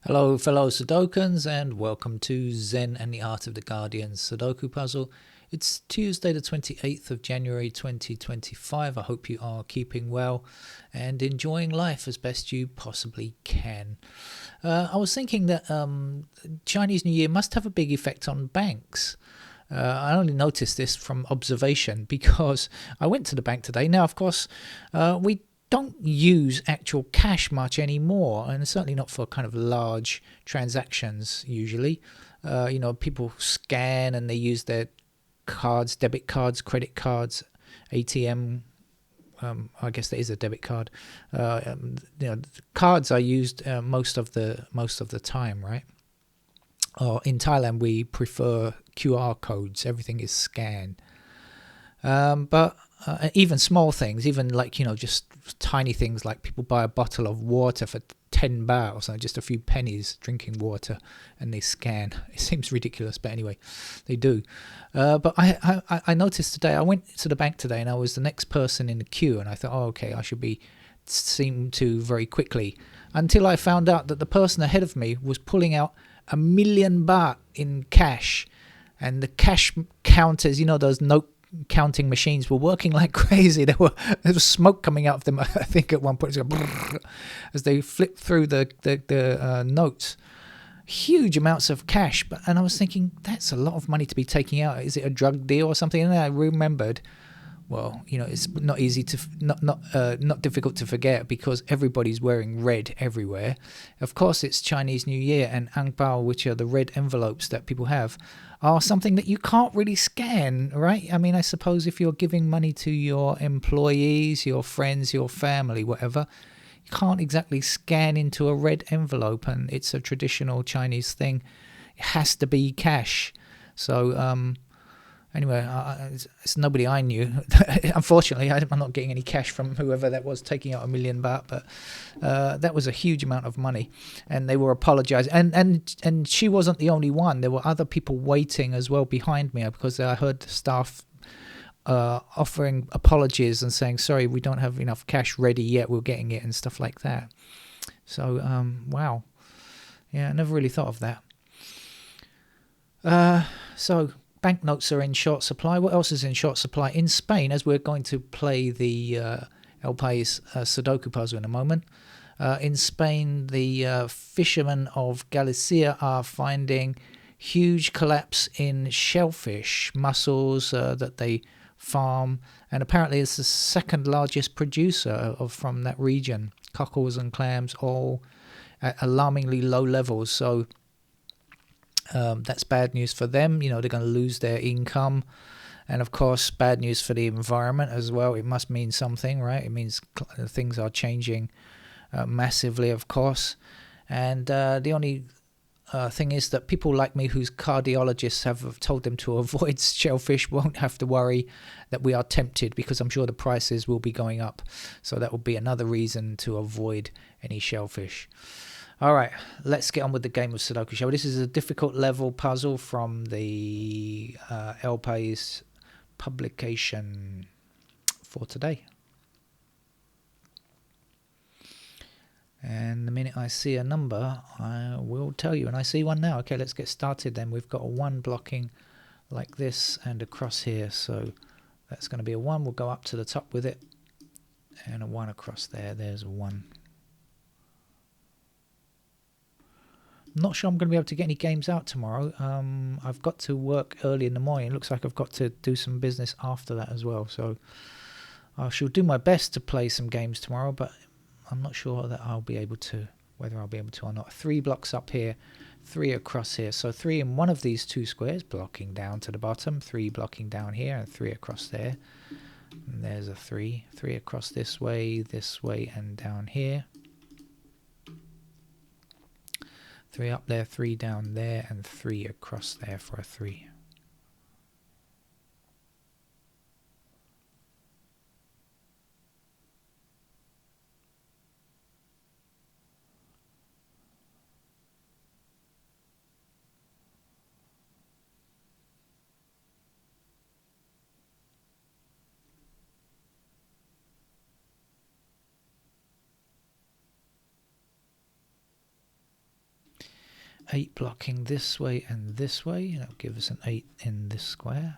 Hello, fellow Sudokans, and welcome to Zen and the Art of the Guardian Sudoku Puzzle. It's Tuesday, the 28th of January 2025. I hope you are keeping well and enjoying life as best you possibly can. I was thinking that Chinese New Year must have a big effect on banks. I only noticed this from observation because I went to the bank today. Now, of course, we don't use actual cash much anymore, and certainly not for kind of large transactions usually. People scan and they use their cards, debit cards, credit cards, ATM. I guess there is a debit card. Cards are used most of the time, right? Or in Thailand, we prefer QR codes. Everything is scanned. But even small things, even like, just tiny things like people buy a bottle of water for 10 baht or something, just a few pennies drinking water, and they scan. It seems ridiculous, but anyway, they do. But I noticed today, I went to the bank today and I was the next person in the queue, and I thought, oh, okay, I should be seen to very quickly, until I found out that the person ahead of me was pulling out 1 million baht in cash, and the cash counters, those note counting machines, were working like crazy. There was smoke coming out of them. I think at one point as they flipped through the notes, huge amounts of cash. And I was thinking, that's a lot of money to be taking out. Is it a drug deal or something? And then I remembered, well, it's not easy to not difficult to forget, because everybody's wearing red everywhere. Of course, it's Chinese New Year, and ang bao, which are the red envelopes that people have, are something that you can't really scan, right? I mean, I suppose if you're giving money to your employees, your friends, your family, whatever, you can't exactly scan into a red envelope, and it's a traditional Chinese thing. It has to be cash. So anyway, it's nobody I knew. Unfortunately, I'm not getting any cash from whoever that was taking out 1 million baht, but that was a huge amount of money, and they were apologising. And she wasn't the only one. There were other people waiting as well behind me, because I heard the staff offering apologies and saying, sorry, we don't have enough cash ready yet, we're getting it, and stuff like that. So, wow. Yeah, I never really thought of that. So banknotes are in short supply. What else is in short supply? In Spain, as we're going to play the El País Sudoku puzzle in a moment, in Spain, the fishermen of Galicia are finding huge collapse in shellfish, mussels that they farm, and apparently it's the second largest producer from that region. Cockles and clams, all at alarmingly low levels. So that's bad news for them. They're going to lose their income, and of course bad news for the environment as well. It must mean something, right? It means things are changing massively, of course. And the only thing is that people like me, whose cardiologists have told them to avoid shellfish, won't have to worry that we are tempted, because I'm sure the prices will be going up. So that will be another reason to avoid any shellfish. All right, let's get on with the game of Sudoku, shall we? This is a difficult level puzzle from the El País publication for today. And the minute I see a number, I will tell you. And I see one now. Okay, let's get started then. We've got a 1 blocking like this and across here. So that's going to be a 1. We'll go up to the top with it. And a 1 across there. There's a 1. Not sure I'm going to be able to get any games out tomorrow. I've got to work early in the morning. It looks like I've got to do some business after that as well. So I shall do my best to play some games tomorrow, but I'm not sure that I'll be able to, whether I'll be able to or not. 3 blocks up here, 3 across here. So 3 in one of these 2 squares, blocking down to the bottom, 3 blocking down here, and 3 across there. And there's a 3. 3 across this way, and down here. 3 up there, 3 down there, and 3 across there for a 3. 8 blocking this way and this way. That'll give us an 8 in this square.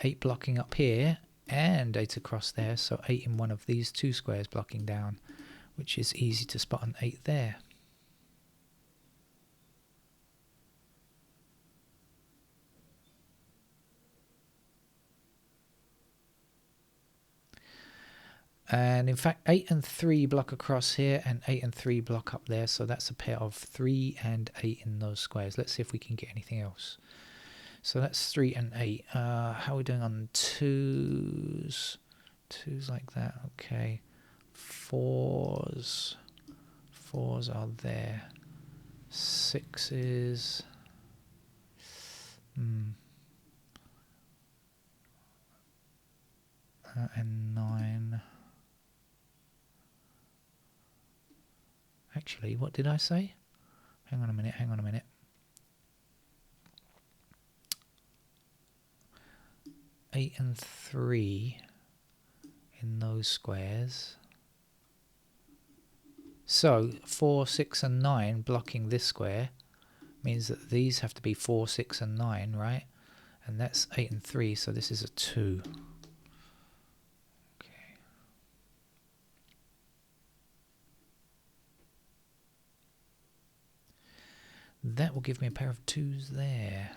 8 blocking up here and 8 across there, so 8 in one of these two squares blocking down, which is easy to spot an 8 there. And in fact 8 and 3 block across here and 8 and 3 block up there, so that's a pair of 3 and 8 in those squares. Let's see if we can get anything else. So that's 3 and 8. How are we doing on 2s? 2s like that, okay. 4s. 4s are there. 6s. And 9. Actually, what did I say? Hang on a minute, hang on a minute. 8 and 3 in those squares. So 4, 6 and 9 blocking this square means that these have to be 4, 6 and 9, right? And that's 8 and 3, so this is a 2. Okay. That will give me a pair of 2s there.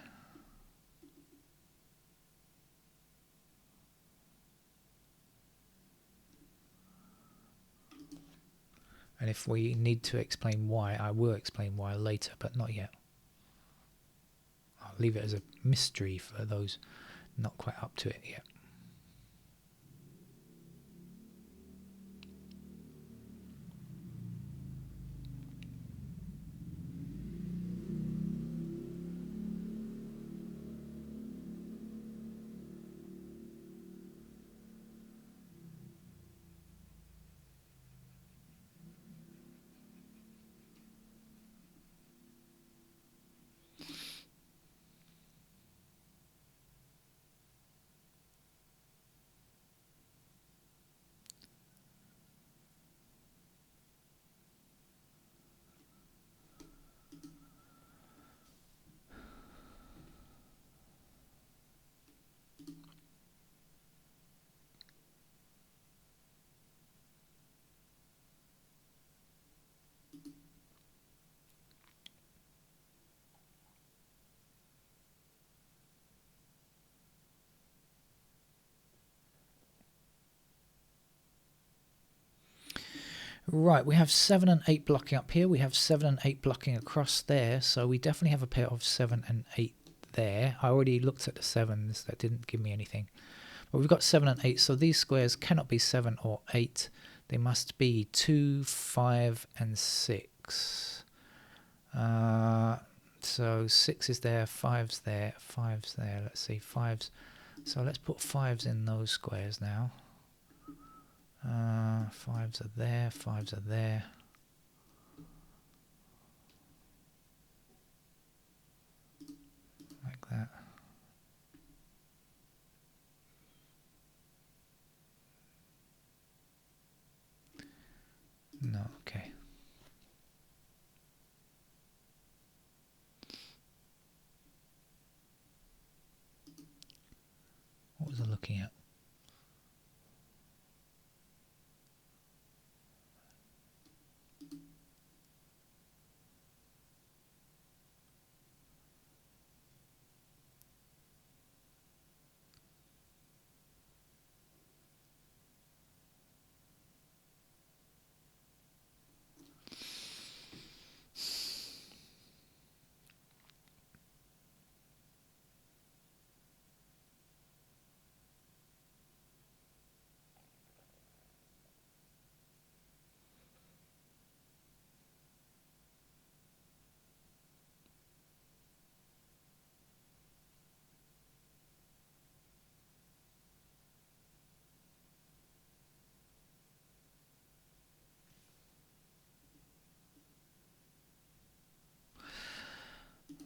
And if we need to explain why, I will explain why later, but not yet. I'll leave it as a mystery for those not quite up to it yet. Right, we have 7 and 8 blocking up here. We have 7 and 8 blocking across there. So we definitely have a pair of 7 and 8 there. I already looked at the 7s. That didn't give me anything. But we've got 7 and 8. So these squares cannot be 7 or 8. They must be 2, 5 and 6. So 6 is there, 5's there, 5's there. Let's see, 5's. So let's put 5's in those squares now. 5's are there, 5's are there. Like that. No, okay. What was I looking at?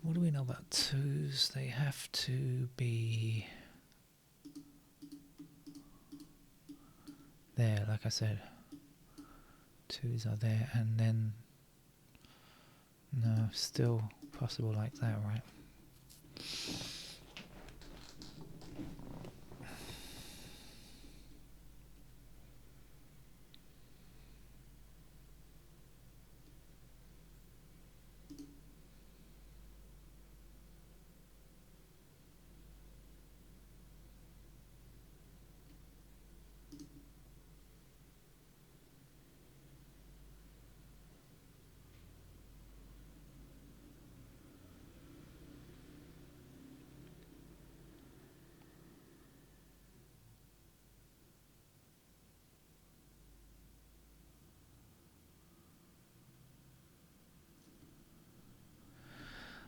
What do we know about 2's? They have to be there, like I said. 2's are there, and then No, still possible like that, right?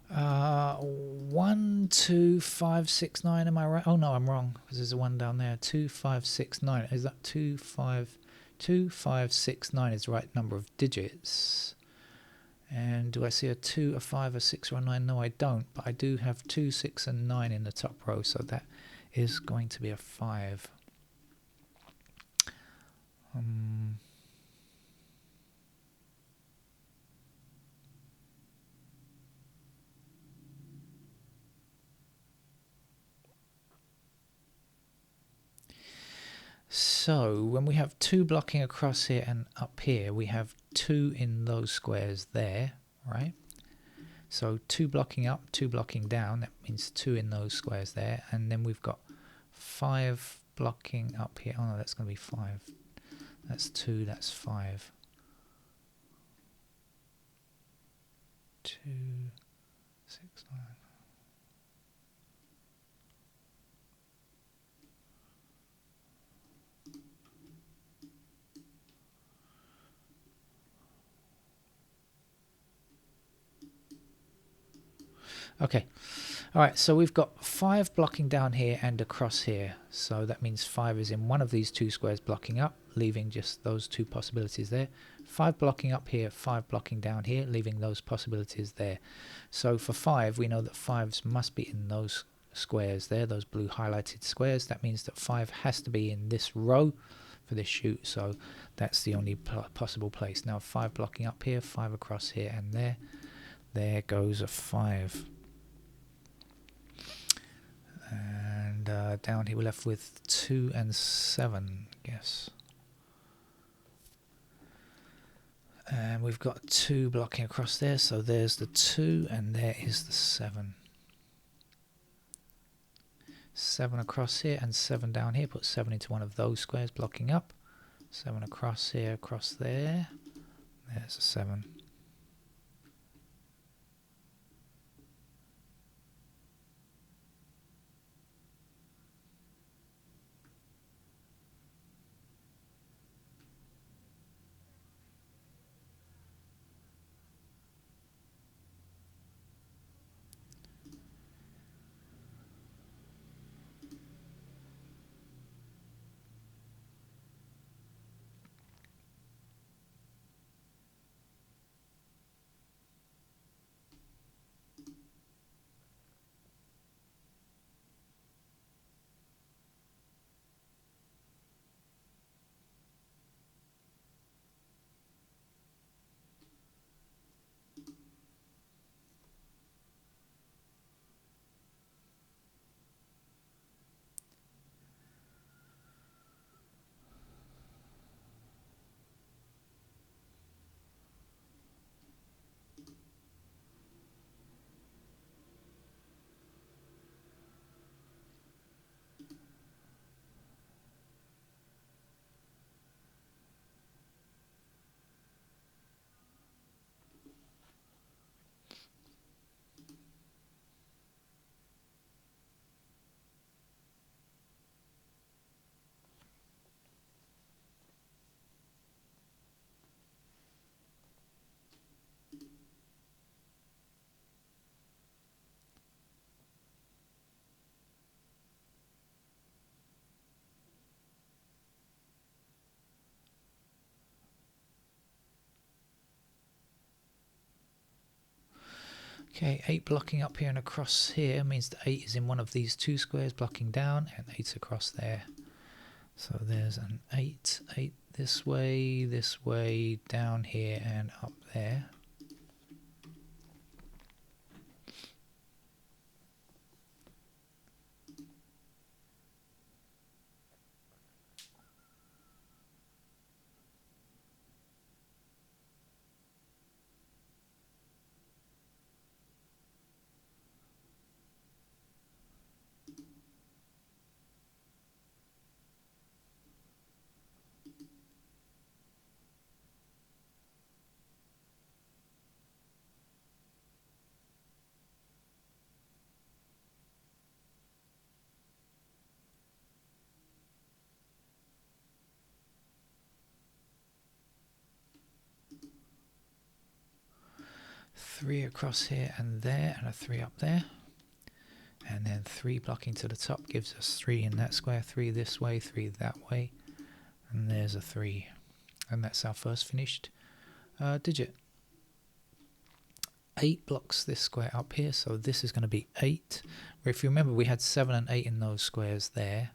Uh, 1, 2, 5, 6, 9. Am I right? Oh no, I'm wrong because there's a 1 down there. 2, 5, 6, 9. Is that 2, 5, 2, 5, 6, 9 is the right number of digits? And do I see a 2, a 5, a 6, or a 9? No, I don't. But I do have 2, 6, and 9 in the top row, so that is going to be a 5. So when we have 2 blocking across here and up here, we have 2 in those squares there, right? So 2 blocking up, 2 blocking down, that means 2 in those squares there. And then we've got 5 blocking up here. Oh no, that's going to be 5. That's 2, that's 5. 2, 6, 9. Okay, all right, so we've got 5 blocking down here and across here. So that means 5 is in one of these 2 squares blocking up, leaving just those 2 possibilities there. 5 blocking up here, 5 blocking down here, leaving those possibilities there. So for 5, we know that 5s must be in those squares there, those blue highlighted squares. That means that 5 has to be in this row for this shoot, so that's the only possible place. Now 5 blocking up here, 5 across here, and there goes a 5. And down here we're left with 2 and 7, I guess. And we've got 2 blocking across there, so there's the 2 and there is the 7. 7 across here and 7 down here. Put 7 into one of those squares blocking up. 7 across here, across there. There's a 7. Okay, 8 blocking up here and across here means that 8 is in one of these 2 squares blocking down, and 8's across there. So there's an 8, 8 this way, down here, and up there. 3 across here and there, and a 3 up there. And then 3 blocking to the top gives us 3 in that square, 3 this way, 3 that way. And there's a 3. And that's our first finished digit. 8 blocks this square up here, so this is going to be 8. Where if you remember, we had 7 and 8 in those squares there.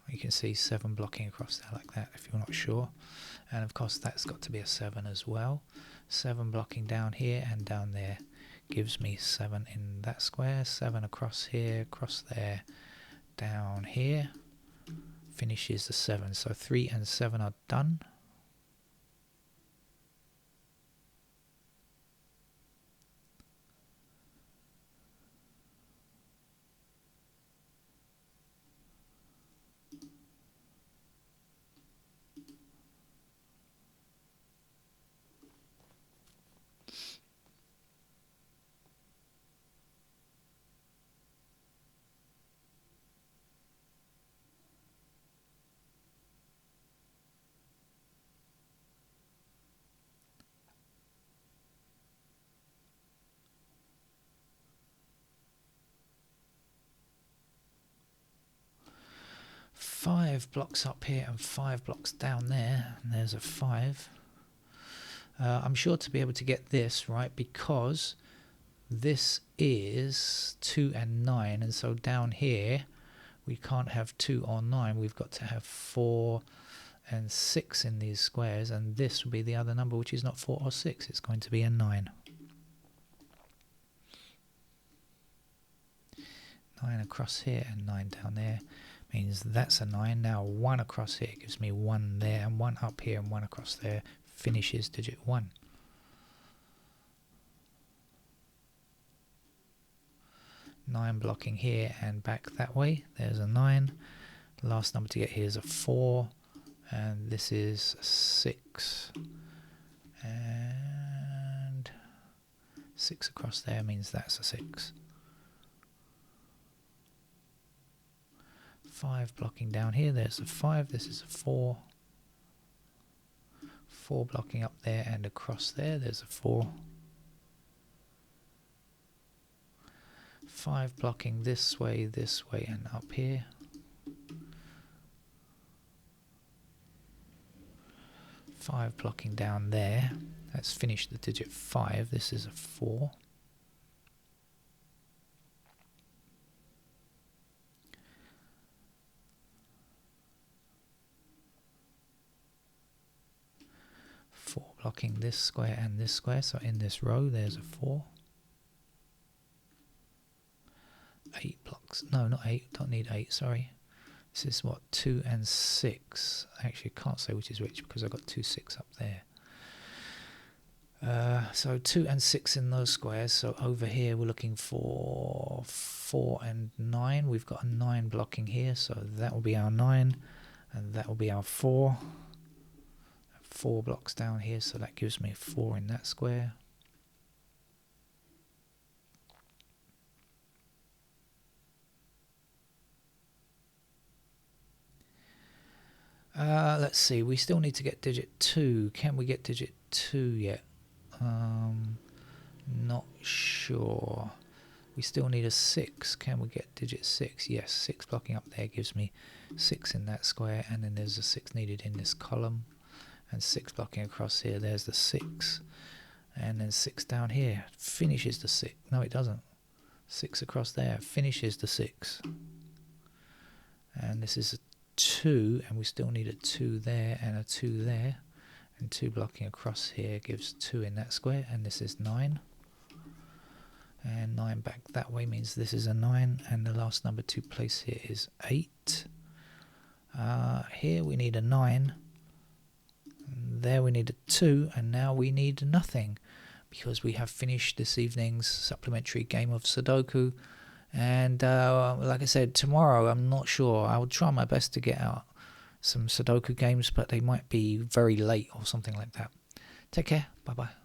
You can see 7 blocking across there like that if you're not sure. And of course that's got to be a 7 as well. 7 blocking down here and down there gives me 7 in that square. 7 across here, across there, down here. Finishes the 7. So 3 and 7 are done. Five blocks up here and 5 blocks down there, and there's a 5. I'm sure to be able to get this right because this is 2 and 9, and so down here we can't have 2 or 9, we've got to have 4 and 6 in these squares, and this will be the other number which is not 4 or 6, it's going to be a 9. 9 across here and 9 down there means that's a 9. Now 1 across here gives me 1 there, and 1 up here and 1 across there finishes digit 1. Nine blocking here and back that way, there's a 9. The last number to get here is a 4, and this is 6, and 6 across there means that's a 6. 5 blocking down here, there's a 5, this is a 4. 4 blocking up there and across there, there's a 4. 5 blocking this way, and up here. 5 blocking down there, that's finished the digit 5, this is a 4. 4 blocking this square and this square, so in this row there's a 4. 8 blocks, no not 8, don't need 8, sorry. This is what, 2 and 6. Actually I can't say which is which because I've got 2 6 up there. So 2 and 6 in those squares, so over here we're looking for 4 and 9. We've got a 9 blocking here, so that will be our 9 and that will be our 4. 4 blocks down here, so that gives me 4 in that square. Let's see, we still need to get digit 2. Can we get digit 2 yet? Not sure. We still need a 6. Can we get digit 6? Yes, 6 blocking up there gives me 6 in that square, and then there's a 6 needed in this column. And 6 blocking across here, there's the 6. And then 6 down here, finishes the 6. No, it doesn't. 6 across there, finishes the 6. And this is a 2, and we still need a 2 there and a 2 there. And 2 blocking across here gives 2 in that square, and this is 9. And 9 back that way means this is a 9, and the last number to place here is 8. Here we need a 9. There we need a 2, and now we need nothing because we have finished this evening's supplementary game of Sudoku. And like I said, tomorrow I'm not sure. I will try my best to get out some Sudoku games, but they might be very late or something like that. Take care. Bye bye.